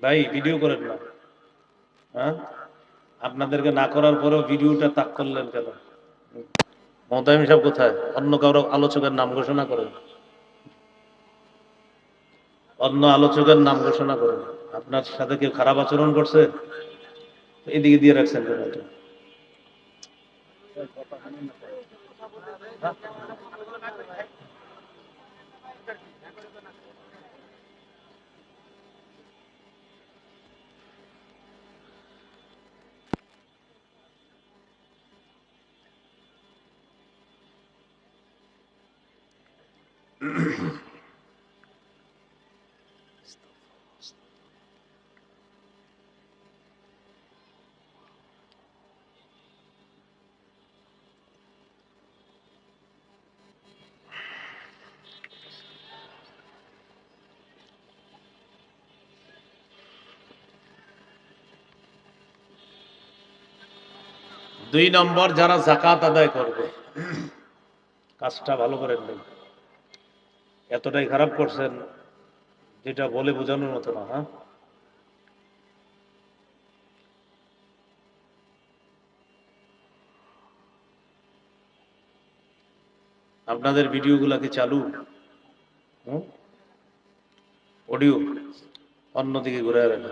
ভাই ভিডিও করেন না। হ্যাঁ, আপনাদেরকে না করার পরেও ভিডিওটা তাক করলেন কেন? মহতামিম সাহেব কোথায়? অন্য কারো আলোচকের নাম ঘোষণা করেন, অন্য আলোচকের নাম ঘোষণা করেন। আপনার সাথে কেউ খারাপ আচরণ করছে? এদিকে দিয়ে রাখছেন কেন এটা? দুই নম্বর, যারা যাকাত আদায় করবে, কাজটা ভালো করেন নাই, এতটাই খারাপ করছেন যেটা বলে বোঝানোর মতো না। হ্যাঁ, আপনাদের ভিডিওগুলা কি চালু? অডিও অন্যদিকে ঘুরে রাখেন।